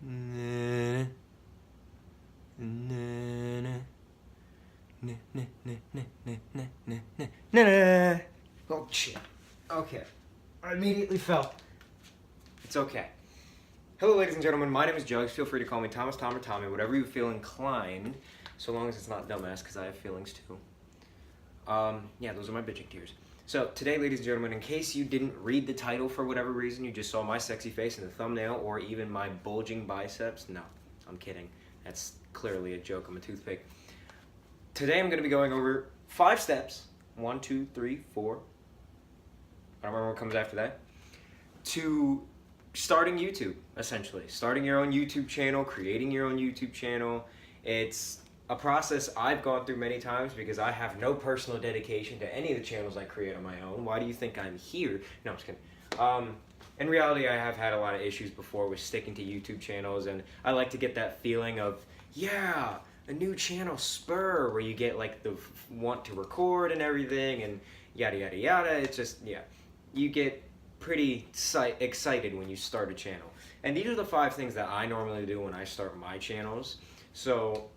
Oh shit. Okay. I immediately fell. It's okay. Hello ladies and gentlemen, my name is Jugs. Feel free to call me Thomas, Tom, or Tommy, whatever you feel inclined, so long as it's not dumbass, because I have feelings too. Yeah, those are my bitching tears. So today, ladies and gentlemen, in case you didn't read the title for whatever reason, you just saw my sexy face in the thumbnail or even my bulging biceps. No, I'm kidding. That's clearly a joke. I'm a toothpick. Today I'm going to be going over 5 steps. 1, 2, 3, 4. I don't remember what comes after that. To starting YouTube, essentially. Starting your own YouTube channel, creating your own YouTube channel. It's a process I've gone through many times because I have no personal dedication to any of the channels I create on my own. Why do you think I'm here? No, I'm just kidding. In reality, I have had a lot of issues before with sticking to YouTube channels, and I like to get that feeling of, yeah, a new channel spur, where you get like the want to record and everything, and yada yada yada. It's just, yeah, you get pretty excited when you start a channel. And these are the 5 things that I normally do when I start my channels. So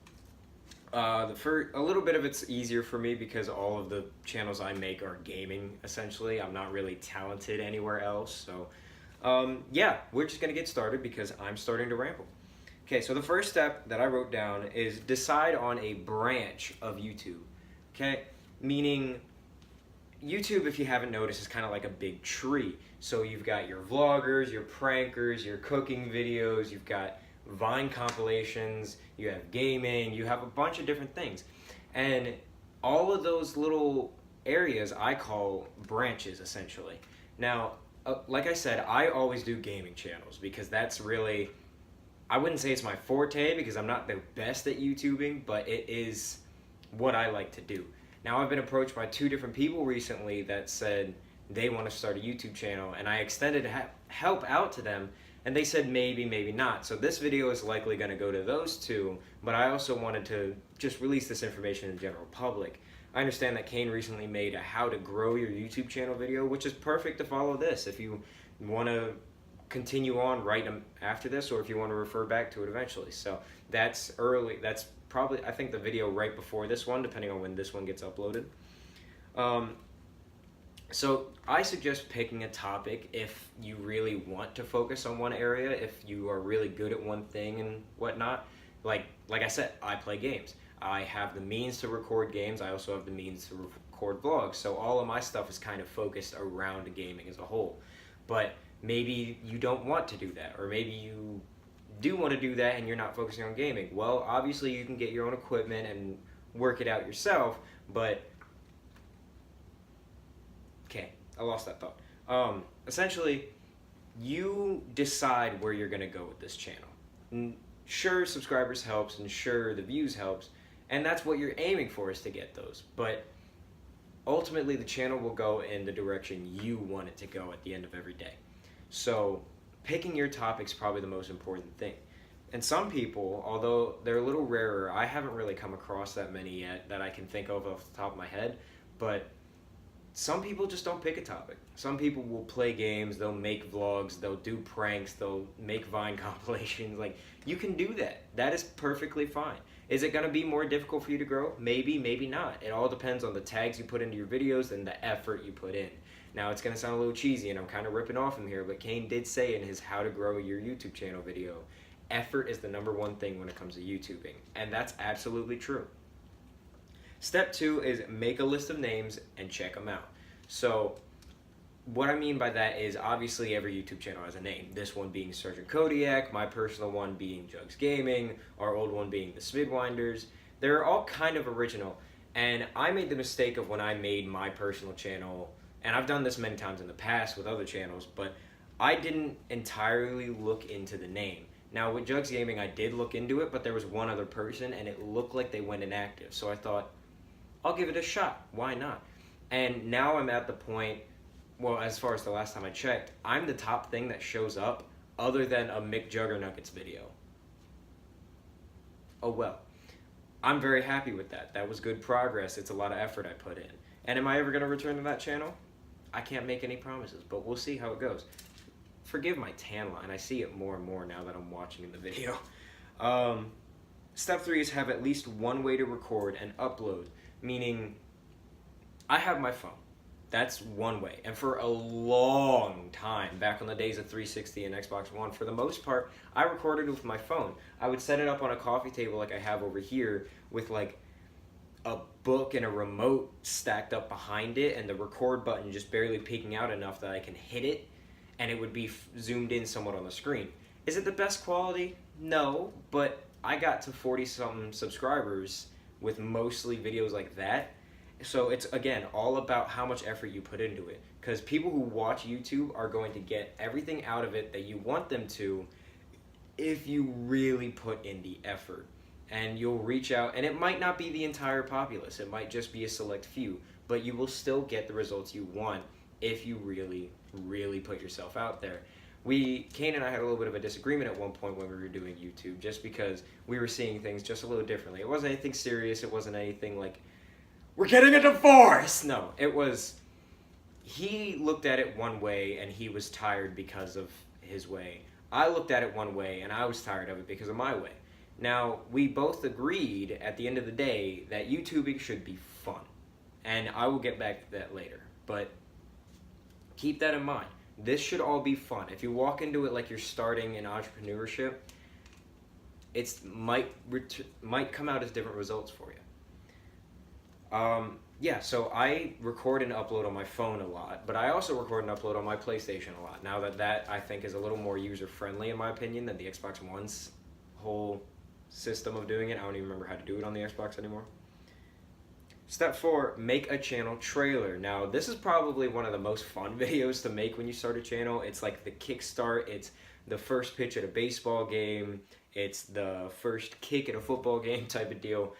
a little bit of it's easier for me because all of the channels I make are gaming, essentially. I'm not really talented anywhere else. So yeah, we're just gonna get started because I'm starting to ramble. Okay, so the first step that I wrote down is decide on a branch of YouTube. Okay, meaning YouTube, if you haven't noticed, is kind of like a big tree. So you've got your vloggers, your prankers, your cooking videos, you've got Vine compilations, you have gaming, you have a bunch of different things. And all of those little areas I call branches, essentially. Now, like I said, I always do gaming channels because that's really, I wouldn't say it's my forte because I'm not the best at YouTubing, but it is what I like to do. Now, I've been approached by 2 different people recently that said they want to start a YouTube channel, and I extended help out to them, and they said maybe, maybe not. So this video is likely going to go to those 2, but I also wanted to just release this information in the general public. I understand that Kane recently made a how to grow your YouTube channel video, which is perfect to follow this if you want to continue on right after this, or if you want to refer back to it eventually. So that's early. That's probably, I think, the video right before this one, depending on when this one gets uploaded. So I suggest picking a topic if you really want to focus on one area, if you are really good at one thing and whatnot. Like I said, I play games. I have the means to record games. I also have the means to record vlogs. So all of my stuff is kind of focused around gaming as a whole. But maybe you don't want to do that, or maybe you do want to do that and you're not focusing on gaming. Well, obviously you can get your own equipment and work it out yourself, but okay, I lost that thought. Essentially, you decide where you're going to go with this channel. And sure, subscribers helps, and sure, the views helps, and that's what you're aiming for, is to get those. But ultimately, the channel will go in the direction you want it to go at the end of every day. So picking your topic is probably the most important thing. And some people, although they're a little rarer, I haven't really come across that many yet that I can think of off the top of my head, but some people just don't pick a topic. Some people will play games, they'll make vlogs, they'll do pranks, they'll make Vine compilations. Like, you can do that. That is perfectly fine. Is it going to be more difficult for you to grow? Maybe, maybe not. It all depends on the tags you put into your videos and the effort you put in. Now, it's going to sound a little cheesy, and I'm kind of ripping off him here, but Kane did say in his How to Grow Your YouTube Channel video, effort is the #1 thing when it comes to YouTubing. And that's absolutely true. Step 2 is make a list of names and check them out. So what I mean by that is, obviously every YouTube channel has a name. This one being Sergeant Kodiak, my personal one being Jugs Gaming, our old one being the Smidwinders. They're all kind of original, and I made the mistake of when I made my personal channel, and I've done this many times in the past with other channels, but I didn't entirely look into the name. Now with Jugs Gaming, I did look into it, but there was one other person and it looked like they went inactive. So I thought, I'll give it a shot. Why not? And now I'm at the point, well, as far as the last time I checked, I'm the top thing that shows up other than a McJuggernuggets video. Oh well. I'm very happy with that. That was good progress. It's a lot of effort I put in. And am I ever going to return to that channel? I can't make any promises, but we'll see how it goes. forgive my tan line. I see it more and more now that I'm watching in the video. Step 3 is have at least one way to record and upload, meaning I have my phone. That's one way. And for a long time, back on the days of 360 and Xbox One, for the most part, I recorded with my phone. I would set it up on a coffee table like I have over here with like a book and a remote stacked up behind it and the record button just barely peeking out enough that I can hit it and it would be zoomed in somewhat on the screen. Is it the best quality? No, but I got to 40-something subscribers with mostly videos like that. So it's, again, all about how much effort you put into it. Because people who watch YouTube are going to get everything out of it that you want them to if you really put in the effort. And you'll reach out, and it might not be the entire populace. It might just be a select few. But you will still get the results you want if you really, really put yourself out there. Kane and I had a little bit of a disagreement at one point when we were doing YouTube, just because we were seeing things just a little differently. It wasn't anything serious. It wasn't anything like, we're getting a divorce! No, it was, he looked at it one way and he was tired because of his way. I looked at it one way and I was tired of it because of my way. Now, we both agreed at the end of the day that YouTubing should be fun. And I will get back to that later. But keep that in mind. This should all be fun. If you walk into it like you're starting in entrepreneurship, it might come out as different results for you. Yeah, so I record and upload on my phone a lot, but I also record and upload on my PlayStation a lot. Now that I think is a little more user-friendly, in my opinion, than the Xbox One's whole system of doing it. I don't even remember how to do it on the Xbox anymore. Step 4, make a channel trailer. Now, this is probably one of the most fun videos to make when you start a channel. It's like the kickstart, it's the first pitch at a baseball game, it's the first kick at a football game type of deal.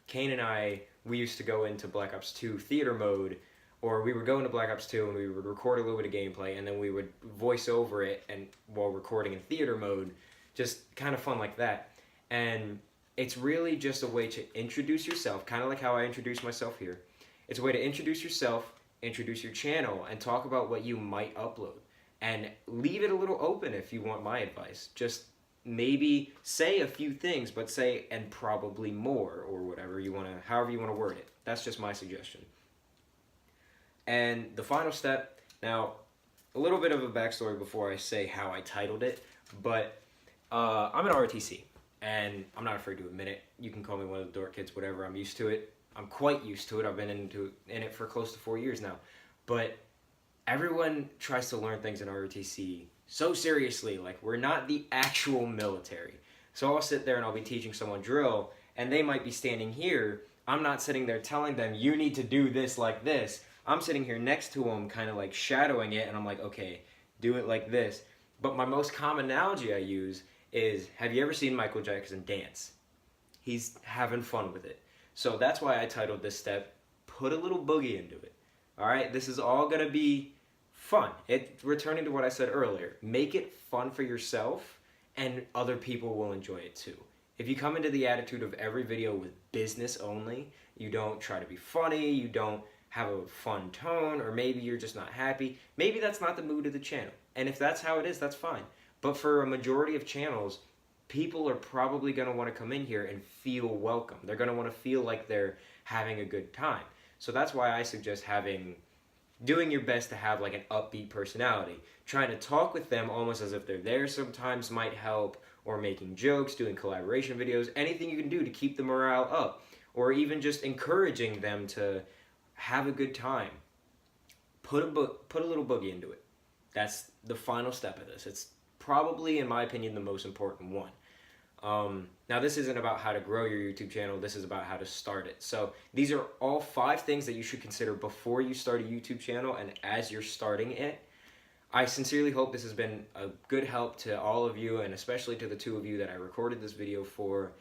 Kane and I, we used to go into Black Ops 2 theater mode, or we would go into Black Ops 2 and we would record a little bit of gameplay, and then we would voice over it and while recording in theater mode, just kind of fun like that. And it's really just a way to introduce yourself, kind of like how I introduce myself here. It's a way to introduce yourself, introduce your channel, and talk about what you might upload. And leave it a little open if you want my advice. Just maybe say a few things, but say and probably more, or whatever you want to, however you want to word it. That's just my suggestion. And the final step, now a little bit of a backstory before I say how I titled it, but I'm an ROTC, and I'm not afraid to admit it. You can call me one of the dork kids, whatever. I'm used to it. I'm quite used to it. I've been in it for close to 4 years now. But everyone tries to learn things in ROTC so seriously, like we're not the actual military. So I'll sit there and I'll be teaching someone drill, and they might be standing here. I'm not sitting there telling them, you need to do this like this. I'm sitting here next to them, kind of like shadowing it, and I'm like, okay, do it like this. But my most common analogy I use is, have you ever seen Michael Jackson dance? He's having fun with it. So that's why I titled this step, put a little boogie into it. All right, this is all gonna be fun. Returning to what I said earlier, make it fun for yourself and other people will enjoy it too. If you come into the attitude of every video with business only, you don't try to be funny, you don't have a fun tone, or maybe you're just not happy, maybe that's not the mood of the channel. And if that's how it is, that's fine. But for a majority of channels, people are probably going to want to come in here and feel welcome. They're going to want to feel like they're having a good time. So that's why I suggest doing your best to have like an upbeat personality. Trying to talk with them almost as if they're there sometimes might help, or making jokes, doing collaboration videos, anything you can do to keep the morale up, or even just encouraging them to have a good time. Put a little boogie into it. That's the final step of this. It's probably, in my opinion, the most important one. Now, this isn't about how to grow your YouTube channel. This is about how to start it. So these are all 5 things that you should consider before you start a YouTube channel and as you're starting it. I sincerely hope this has been a good help to all of you, and especially to the 2 of you that I recorded this video for.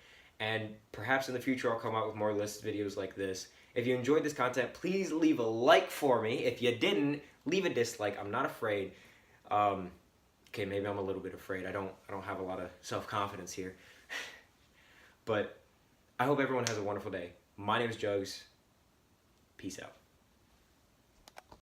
And perhaps in the future I'll come out with more list videos like this. If you enjoyed this content, please leave a like for me. If you didn't, leave a dislike. I'm not afraid. Okay, maybe I'm a little bit afraid. I don't have a lot of self-confidence here. But I hope everyone has a wonderful day. My name is Jugs. Peace out.